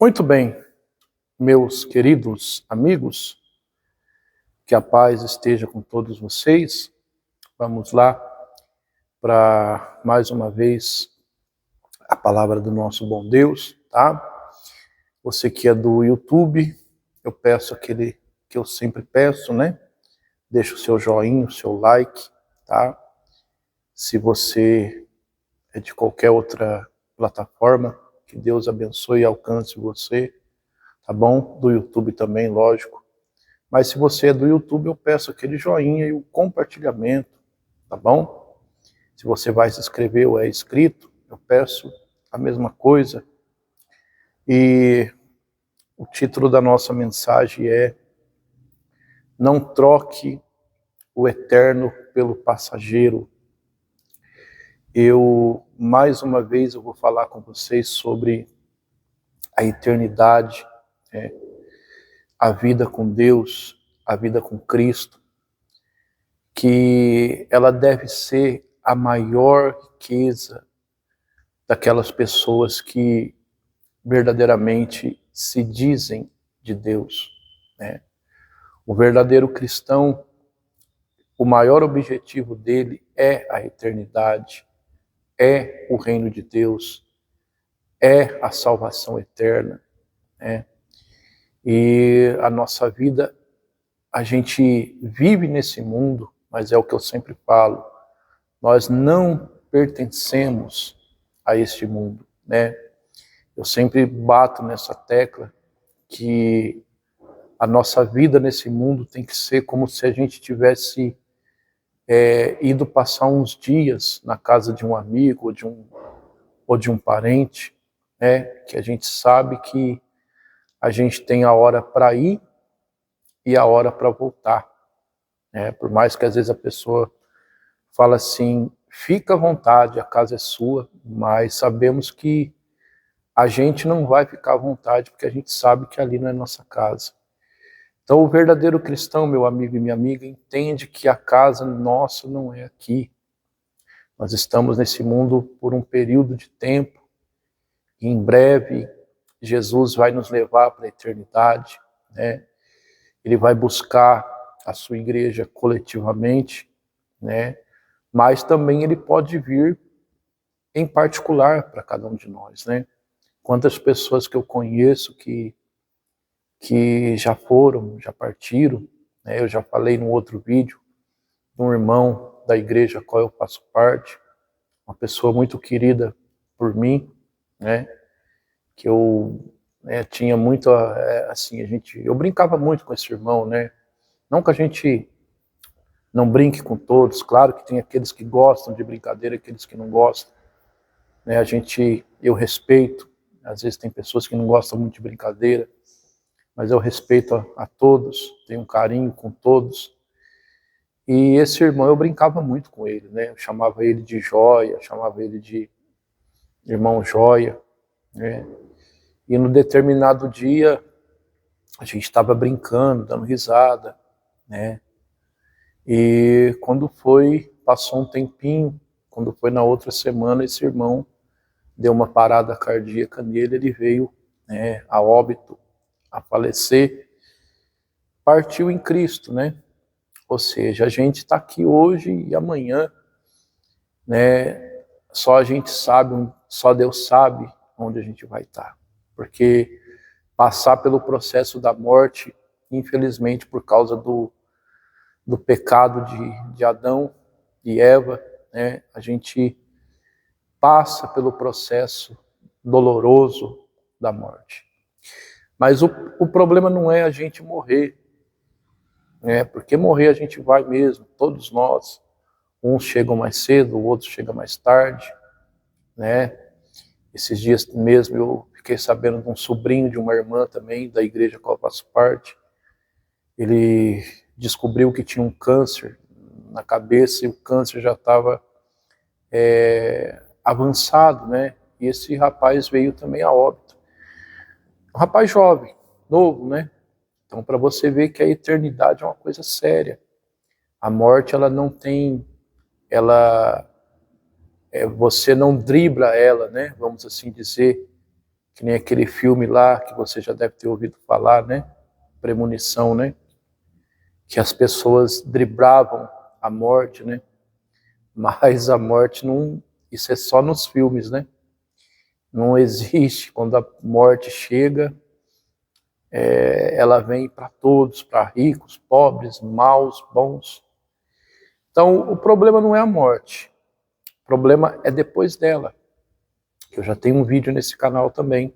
Muito bem, meus queridos amigos, que a paz esteja com todos vocês. Vamos lá para mais uma vez a palavra do nosso bom Deus, tá? Você que é do YouTube, eu peço aquele que eu sempre peço, né? Deixa o seu joinha, o seu like, tá? Se você é de qualquer outra plataforma, que Deus abençoe e alcance você, tá bom? Do YouTube também, lógico. Mas se você é do YouTube, eu peço aquele joinha e o compartilhamento, tá bom? Se você vai se inscrever ou é inscrito, eu peço a mesma coisa. E o título da nossa mensagem é: Não troque o eterno pelo passageiro. Mais uma vez, eu vou falar com vocês sobre a eternidade, a vida com Deus, a vida com Cristo, que ela deve ser a maior riqueza daquelas pessoas que verdadeiramente se dizem de Deus, né? O verdadeiro cristão, o maior objetivo dele é a eternidade, é o reino de Deus, é a salvação eterna, né? E a nossa vida, a gente vive nesse mundo, mas é o que eu sempre falo, nós não pertencemos a este mundo, né? Eu sempre bato nessa tecla que a nossa vida nesse mundo tem que ser como se a gente tivesse ido passar uns dias na casa de um amigo ou de um parente, né? Que a gente sabe que a gente tem a hora para ir e a hora para voltar, né? Por mais que às vezes a pessoa fala assim, fica à vontade, a casa é sua, mas sabemos que a gente não vai ficar à vontade porque a gente sabe que ali não é nossa casa. Então o verdadeiro cristão, meu amigo e minha amiga, entende que a casa nossa não é aqui. Nós estamos nesse mundo por um período de tempo e em breve Jesus vai nos levar para a eternidade, né? Ele vai buscar a sua igreja coletivamente, né? Mas também ele pode vir em particular para cada um de nós, né? Quantas pessoas que eu conheço que já foram, já partiram, né? Eu já falei num outro vídeo de um irmão da igreja a qual eu faço parte, uma pessoa muito querida por mim, né? Que eu tinha muito, assim, eu brincava muito com esse irmão, né? Não que a gente não brinque com todos, claro que tem aqueles que gostam de brincadeira, aqueles que não gostam, né? Eu respeito, às vezes tem pessoas que não gostam muito de brincadeira, mas eu respeito a todos, tenho um carinho com todos. E esse irmão, eu brincava muito com ele, né? Eu chamava ele de Joia, chamava ele de irmão Joia, né? E no determinado dia, a gente estava brincando, dando risada, né? E passou um tempinho, quando foi na outra semana, esse irmão deu uma parada cardíaca nele, ele veio, né, a óbito, a falecer, partiu em Cristo, né? Ou seja, a gente está aqui hoje e amanhã, né? Só a gente sabe, só Deus sabe onde a gente vai estar. Porque passar pelo processo da morte, infelizmente, por causa do pecado de Adão e Eva, né? A gente passa pelo processo doloroso da morte. Mas o problema não é a gente morrer, né? Porque morrer a gente vai mesmo, todos nós. Uns chegam mais cedo, outros chegam mais tarde, né? Esses dias mesmo eu fiquei sabendo de um sobrinho de uma irmã também, da igreja a qual eu faço parte. Ele descobriu que tinha um câncer na cabeça e o câncer já estava avançado, né? E esse rapaz veio também a óbito. Um rapaz jovem, novo, né? Então, para você ver que a eternidade é uma coisa séria. A morte, ela não tem, você não dribla ela, né? Vamos assim dizer, Que nem aquele filme lá que você já deve ter ouvido falar, né? Premonição, né? Que as pessoas driblavam a morte, né? Mas a morte não... Isso é só nos filmes, né? Não existe. Quando a morte chega, ela vem para todos, para ricos, pobres, maus, bons. Então, o problema não é a morte. O problema é depois dela. Eu já tenho um vídeo nesse canal também.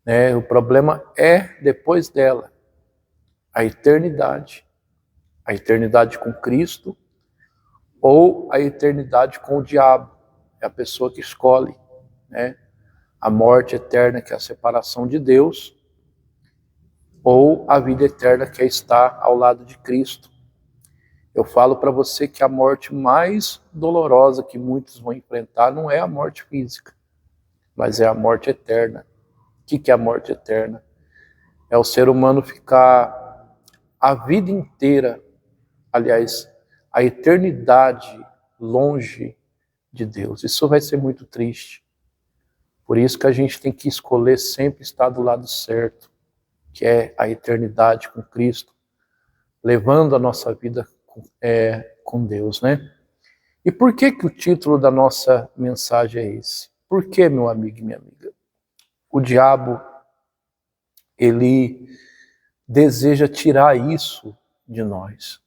Né? O problema é depois dela. A eternidade. A eternidade com Cristo ou a eternidade com o diabo. É a pessoa que escolhe, né? A morte eterna, que é a separação de Deus, ou a vida eterna, que é estar ao lado de Cristo. Eu falo para você que a morte mais dolorosa que muitos vão enfrentar não é a morte física, mas é a morte eterna. O que é a morte eterna? É o ser humano ficar a vida inteira, aliás, a eternidade longe de Deus. Isso vai ser muito triste. Por isso que a gente tem que escolher sempre estar do lado certo, que é a eternidade com Cristo, levando a nossa vida com Deus, né? E por que o título da nossa mensagem é esse? Por que, meu amigo e minha amiga? O diabo, ele deseja tirar isso de nós.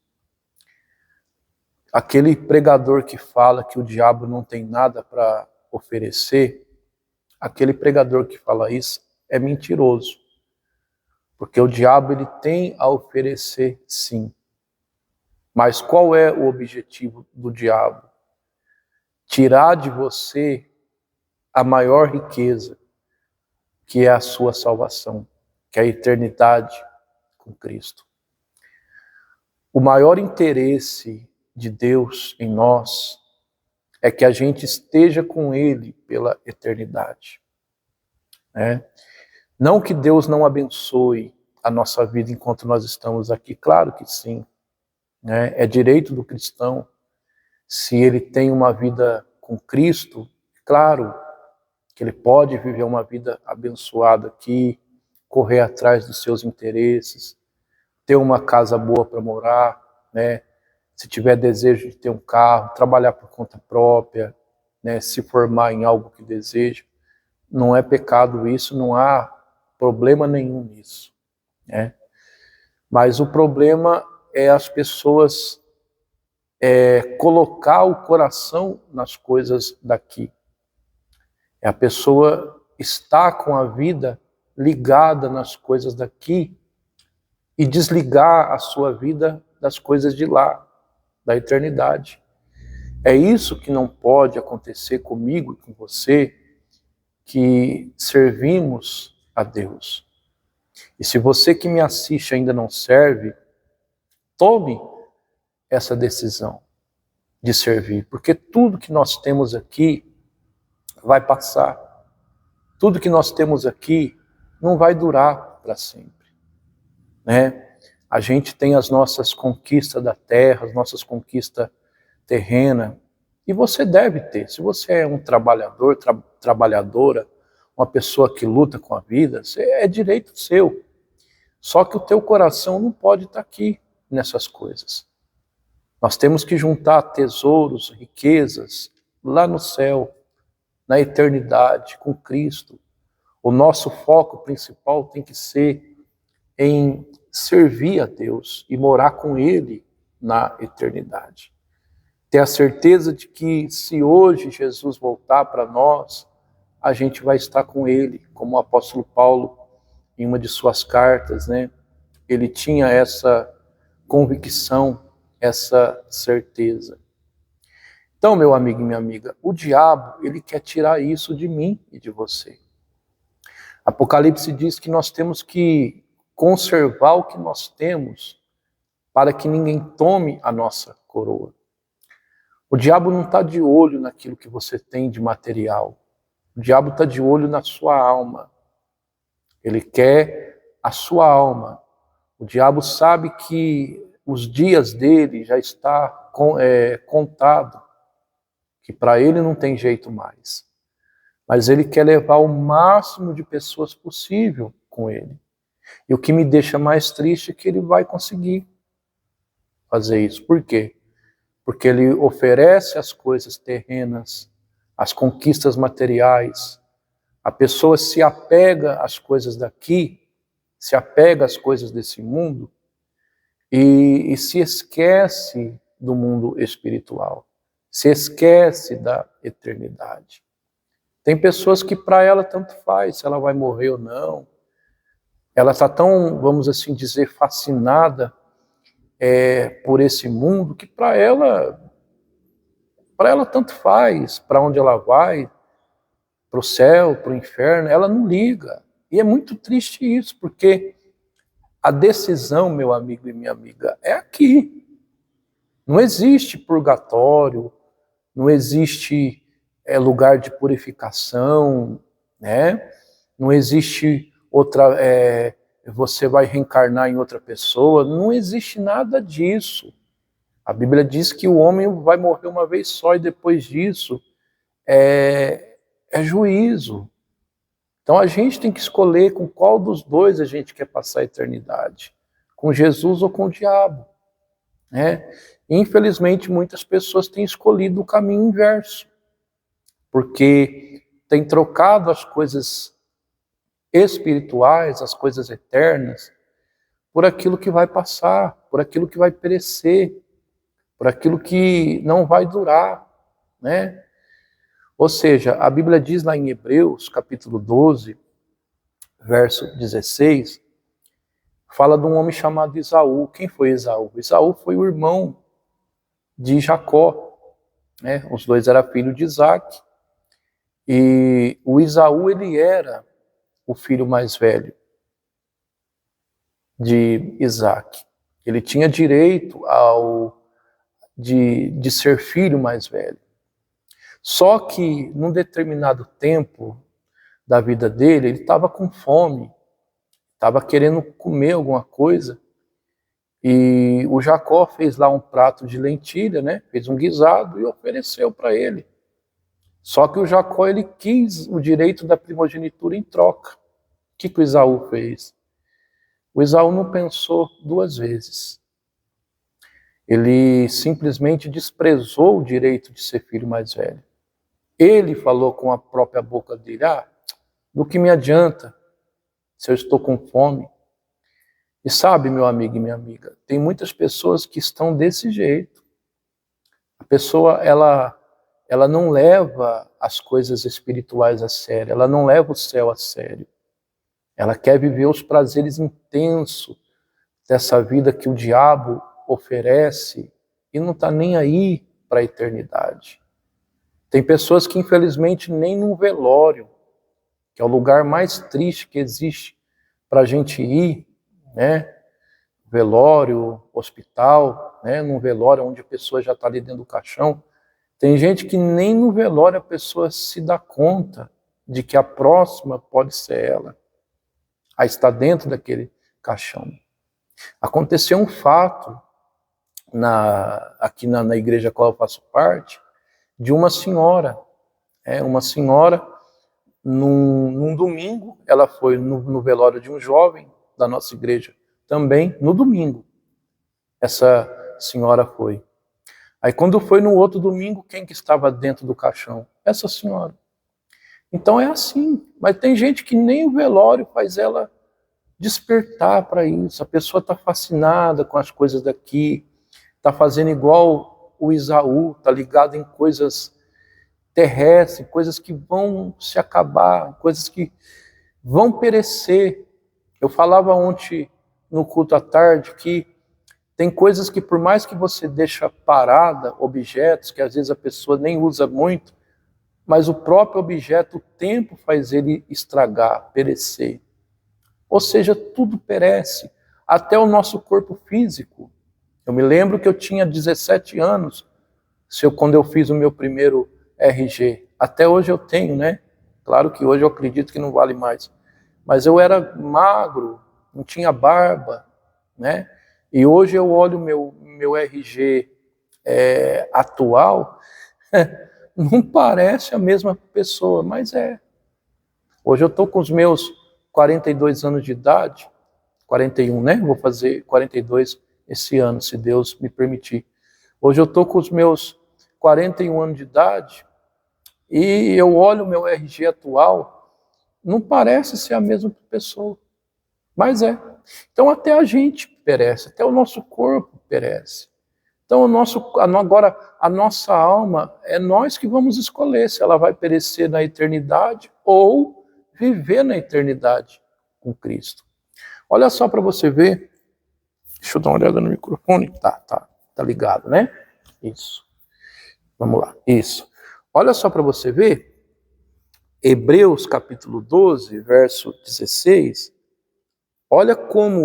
Aquele pregador que fala que o diabo não tem nada para oferecer, aquele pregador que fala isso é mentiroso. Porque o diabo ele tem a oferecer, sim. Mas qual é o objetivo do diabo? Tirar de você a maior riqueza, que é a sua salvação, que é a eternidade com Cristo. O maior interesse de Deus em nós é que a gente esteja com Ele pela eternidade. Né? Não que Deus não abençoe a nossa vida enquanto nós estamos aqui, claro que sim. Né? É direito do cristão, se ele tem uma vida com Cristo, claro que ele pode viver uma vida abençoada aqui, correr atrás dos seus interesses, ter uma casa boa para morar, né? Se tiver desejo de ter um carro, trabalhar por conta própria, né? Se formar em algo que deseja. Não é pecado isso, não há problema nenhum nisso. Né? Mas o problema é as pessoas colocar o coração nas coisas daqui. É a pessoa estar com a vida ligada nas coisas daqui e desligar a sua vida das coisas de lá, da eternidade. É isso que não pode acontecer comigo e com você, que servimos a Deus. E se você que me assiste ainda não serve, tome essa decisão de servir, porque tudo que nós temos aqui vai passar. Tudo que nós temos aqui não vai durar para sempre. Né? A gente tem as nossas conquistas da terra, as nossas conquistas terrenas, e você deve ter. Se você é um trabalhador, trabalhadora, uma pessoa que luta com a vida, é direito seu. Só que o teu coração não pode estar aqui nessas coisas. Nós temos que juntar tesouros, riquezas, lá no céu, na eternidade, com Cristo. O nosso foco principal tem que ser em servir a Deus e morar com Ele na eternidade. Ter a certeza de que se hoje Jesus voltar para nós, a gente vai estar com Ele, como o apóstolo Paulo, em uma de suas cartas, né? Ele tinha essa convicção, essa certeza. Então, meu amigo e minha amiga, o diabo, ele quer tirar isso de mim e de você. Apocalipse diz que nós temos que conservar o que nós temos para que ninguém tome a nossa coroa. O diabo não está de olho naquilo que você tem de material. O diabo está de olho na sua alma. Ele quer a sua alma. O diabo sabe que os dias dele já está contado, que para ele não tem jeito mais. mas ele quer levar o máximo de pessoas possível com ele. E o que me deixa mais triste é que ele vai conseguir fazer isso. Por quê? Porque ele oferece as coisas terrenas, as conquistas materiais. A pessoa se apega às coisas daqui, se apega às coisas desse mundo e se esquece do mundo espiritual, se esquece da eternidade. Tem pessoas que para ela tanto faz se ela vai morrer ou não. Ela está tão, vamos assim dizer, fascinada por esse mundo que para ela tanto faz para onde ela vai, para o céu, para o inferno, ela não liga. E é muito triste isso, porque a decisão, meu amigo e minha amiga, é aqui. Não existe purgatório, não existe lugar de purificação, né? Não existe outra, você vai reencarnar em outra pessoa, não existe nada disso. A Bíblia diz que o homem vai morrer uma vez só e depois disso é juízo. Então a gente tem que escolher com qual dos dois a gente quer passar a eternidade, com Jesus ou com o diabo, né? Infelizmente muitas pessoas têm escolhido o caminho inverso, porque têm trocado as coisas espirituais, as coisas eternas, por aquilo que vai passar, por aquilo que vai perecer, por aquilo que não vai durar, né? Ou seja, a Bíblia diz lá em Hebreus, capítulo 12, verso 16, fala de um homem chamado Esaú. Quem foi Esaú? Esaú foi o irmão de Jacó, né? Os dois eram filhos de Isaac. E o Esaú, ele era o filho mais velho de Isaac. Ele tinha direito de ser filho mais velho. Só que, num determinado tempo da vida dele, ele estava com fome, estava querendo comer alguma coisa, e o Jacó fez lá um prato de lentilha, né? Fez um guisado e ofereceu para ele. Só que o Jacó, ele quis o direito da primogenitura em troca. O que o Esaú fez? O Esaú não pensou duas vezes. Ele simplesmente desprezou o direito de ser filho mais velho. Ele falou com a própria boca dele, do que me adianta se eu estou com fome? E sabe, meu amigo e minha amiga, tem muitas pessoas que estão desse jeito. A pessoa, ela não leva as coisas espirituais a sério, ela não leva o céu a sério. Ela quer viver os prazeres intensos dessa vida que o diabo oferece e não está nem aí para a eternidade. Tem pessoas que infelizmente nem num velório, que é o lugar mais triste que existe para a gente ir, né? Velório, hospital, né? Num velório onde a pessoa já está ali dentro do caixão. Tem gente que nem no velório a pessoa se dá conta de que a próxima pode ser ela. Aí está dentro daquele caixão. Aconteceu um fato aqui na igreja a qual eu faço parte, de uma senhora. Uma senhora, num domingo, ela foi no velório de um jovem da nossa igreja, também no domingo. Essa senhora foi. Aí quando foi no outro domingo, quem que estava dentro do caixão? Essa senhora. Então é assim, mas tem gente que nem o velório faz ela despertar para isso. A pessoa está fascinada com as coisas daqui, está fazendo igual o Esaú, está ligado em coisas terrestres, coisas que vão se acabar, coisas que vão perecer. Eu falava ontem no culto à tarde que tem coisas que por mais que você deixa parada, objetos que às vezes a pessoa nem usa muito, mas o próprio objeto, o tempo faz ele estragar, perecer. Ou seja, tudo perece, até o nosso corpo físico. Eu me lembro que eu tinha 17 anos, quando eu fiz o meu primeiro RG. Até hoje eu tenho, né? Claro que hoje eu acredito que não vale mais. Mas eu era magro, não tinha barba, né? E hoje eu olho meu RG atual, Não parece a mesma pessoa, mas é. Hoje eu estou com os meus 42 anos de idade, 41, né? Vou fazer 42 esse ano, se Deus me permitir. Hoje eu estou com os meus 41 anos de idade e eu olho o meu RG atual, não parece ser a mesma pessoa, mas é. Então até a gente perece, até o nosso corpo perece. Então agora a nossa alma, é nós que vamos escolher se ela vai perecer na eternidade ou viver na eternidade com Cristo. Olha só para você ver, deixa eu dar uma olhada no microfone, tá ligado, né? Isso, vamos lá, isso. Olha só para você ver, Hebreus capítulo 12, verso 16, olha como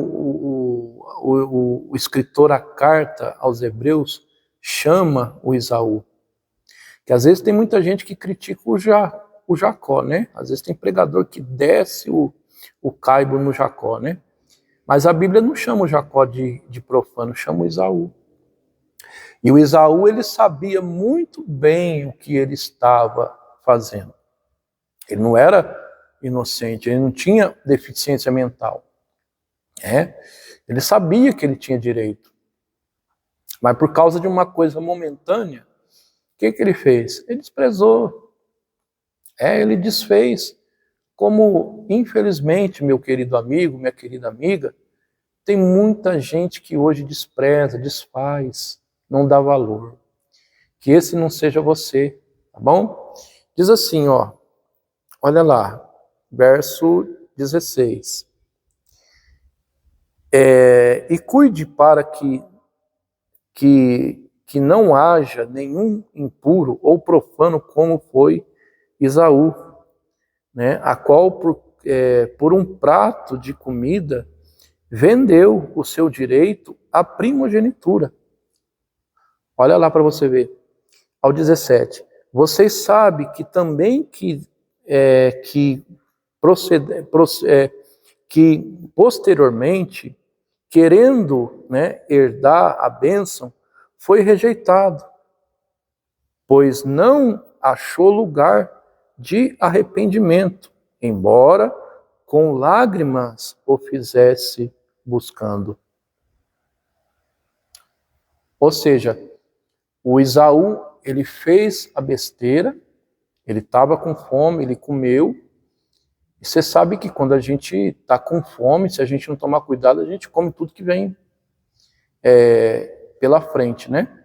o escritor a carta aos Hebreus chama o Esaú. Que às vezes tem muita gente que critica o Jacó, né? Às vezes tem pregador que desce o caibo no Jacó, né? Mas a Bíblia não chama o Jacó de profano, chama o Esaú. E o Esaú, ele sabia muito bem o que ele estava fazendo. Ele não era inocente, ele não tinha deficiência mental. Ele sabia que ele tinha direito. Mas por causa de uma coisa momentânea, o que ele fez? Ele desprezou. Ele desfez. Como, infelizmente, meu querido amigo, minha querida amiga, tem muita gente que hoje despreza, desfaz, não dá valor. Que esse não seja você, tá bom? Diz assim, ó, olha lá, verso 16. E cuide para que não haja nenhum impuro ou profano como foi Esaú, né, a qual por um prato de comida vendeu o seu direito à primogenitura. Olha lá para você ver. Ao 17. Vocês sabem que também que posteriormente, querendo, né, herdar a bênção, foi rejeitado, pois não achou lugar de arrependimento, embora com lágrimas o fizesse buscando. Ou seja, o Esaú, ele fez a besteira, ele estava com fome, ele comeu. E você sabe que quando a gente está com fome, se a gente não tomar cuidado, a gente come tudo que vem pela frente, né?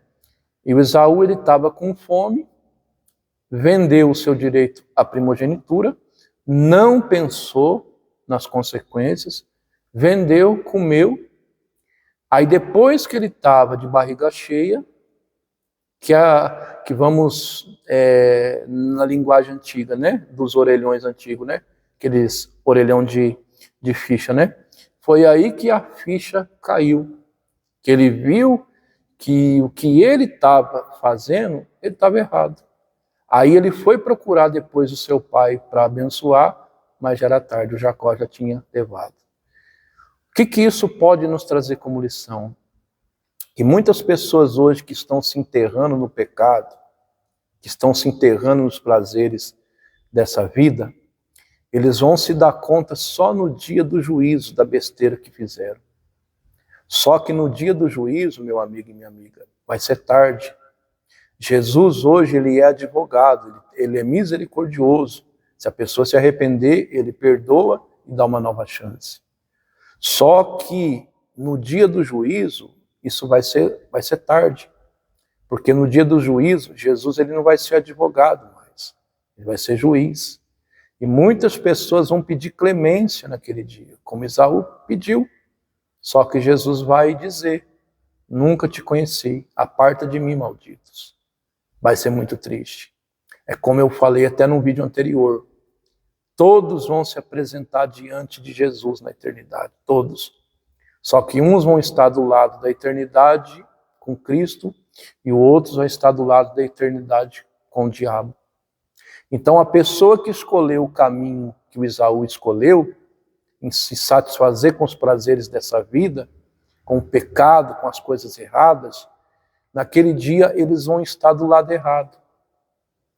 E o Esaú, ele estava com fome, vendeu o seu direito à primogenitura, não pensou nas consequências, vendeu, comeu. Aí depois que ele estava de barriga cheia, que vamos na linguagem antiga, né, dos orelhões antigos, né, aqueles orelhão de ficha, né, foi aí que a ficha caiu, que ele viu que o que ele estava fazendo, ele estava errado. Aí ele foi procurar depois o seu pai para abençoar, mas já era tarde, o Jacó já tinha levado. O que isso pode nos trazer como lição? Que muitas pessoas hoje que estão se enterrando no pecado, que estão se enterrando nos prazeres dessa vida, eles vão se dar conta só no dia do juízo da besteira que fizeram. Só que no dia do juízo, meu amigo e minha amiga, vai ser tarde. Jesus hoje, ele é advogado, ele é misericordioso. Se a pessoa se arrepender, ele perdoa e dá uma nova chance. Só que no dia do juízo, isso vai ser tarde. Porque no dia do juízo, Jesus, ele não vai ser advogado mais. Ele vai ser juiz. E muitas pessoas vão pedir clemência naquele dia, como Esaú pediu. Só que Jesus vai dizer, nunca te conheci, aparta de mim, malditos. Vai ser muito triste. É como eu falei até no vídeo anterior. Todos vão se apresentar diante de Jesus na eternidade, todos. Só que uns vão estar do lado da eternidade com Cristo e outros vão estar do lado da eternidade com o diabo. Então a pessoa que escolheu o caminho que o Esaú escolheu, em se satisfazer com os prazeres dessa vida, com o pecado, com as coisas erradas, naquele dia eles vão estar do lado errado.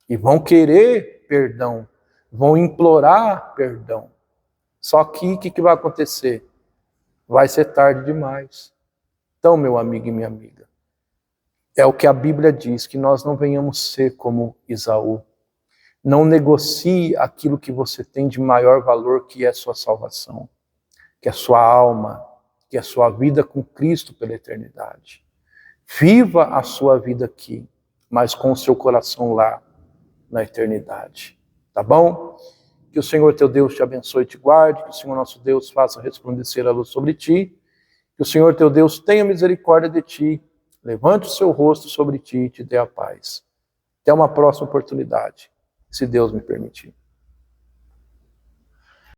E vão querer perdão, vão implorar perdão. Só que o que vai acontecer? Vai ser tarde demais. Então, meu amigo e minha amiga, é o que a Bíblia diz, que nós não venhamos ser como Esaú. Não negocie aquilo que você tem de maior valor, que é sua salvação, que é sua alma, que é sua vida com Cristo pela eternidade. Viva a sua vida aqui, mas com o seu coração lá na eternidade. Tá bom? Que o Senhor teu Deus te abençoe e te guarde, que o Senhor nosso Deus faça resplandecer a luz sobre ti, que o Senhor teu Deus tenha misericórdia de ti, levante o seu rosto sobre ti e te dê a paz. Até uma próxima oportunidade, se Deus me permitir.